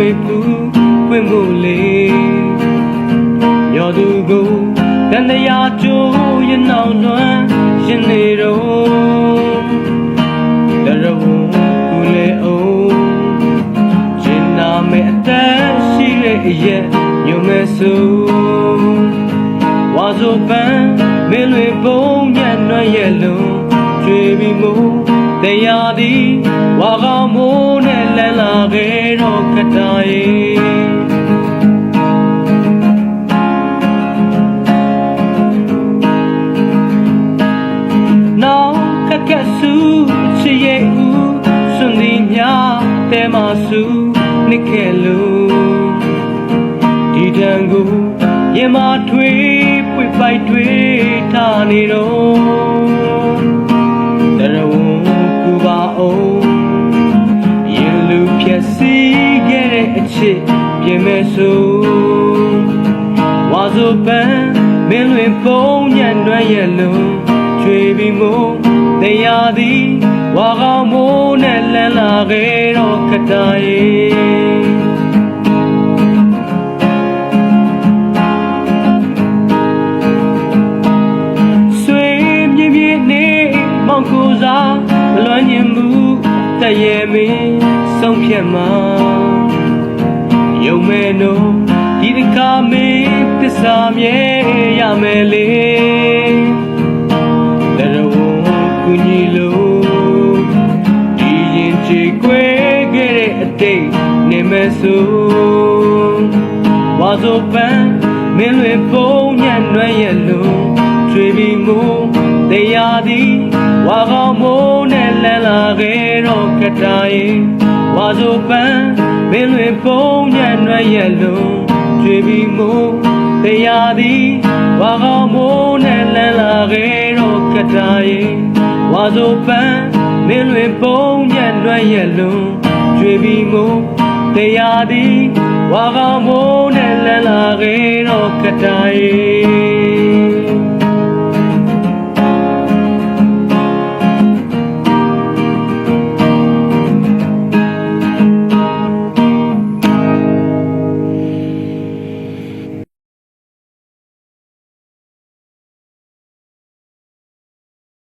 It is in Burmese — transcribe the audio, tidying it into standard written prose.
တွေပူပွင့်မှုလေးညော်သူကိုတန်တရားကျိုးရနောင်လွမ်းရှင်နေတော့တရဝကူလေအောင်ကျင်နာမဲ့အသက်ရှိတဲ့အရက်ညုံမဲ့ဆိုဝါဆိုပန်းမင်းတွေပုံညံ့နှွမ်းရဲ့လုံးကျွေပြီးမို့တရားသည်ဝါကောင်းမိုးနဲ့လန်းလာခဲ့တော့ခတရဲ့နောင်ခက်ခက်ဆူချစ်ရဲ့ဦးစွန်သည်များတဲမဆူနိခဲ့လို့ဒီတန်ကိုရင်မထွေးပွေပိုက်ထွေးထားနေတော့တရဝကူပါအောင်ရင်လူဖြက်စီးခဲ့တဲ့အချစ်ပြင်မဲ့ဆိုဝါဆိုပန်းမင်းလွင်ပုံညံ့နှွမ်းရဲ့လုံးကျွေပြီးမို့တရားသည်ဝါကောင်းမိုးနဲ့လန်းလာခဲ့တော့ခတရဲ့ကိုစားမလွမ်းညင်မှုတရေမင်းဆုံးဖြတ်မှာယုံမဲ့နော်ဒီတခါမင်းသစ္စာမြဲရမယ်လေတရဝကူညီလို့ဒီရင်ချေကွဲခဲ့တဲ့အတိတ်နေမဲ့ဆိုဝါဆိုပန်းမင်းတွေပုံညံ့နှွမ်းရဲ့လုံးကျွေပြီးမို့တရားသည်ဝါကောင်းမိုးနဲ့လန်းလာခဲ့တော့ခတရဲ့ဝါဆိုပန်းမင်းတွေပုံညံ့နှွမ်းရဲ့လုံးကျွေပြီးမို့တရားသည်ဝါကောင်းမိုးနဲ့လန်းလာခဲ့တော့ခတရဲ့ဝါဆိုပန်းမင်းတွေပုံညံ့နှွမ်းရဲ့လုံးကျွေပြီးမို့တရားသည်ဝါကောင်းမိုးနဲ့လန်းလာခဲ့တော့ခတရဲ့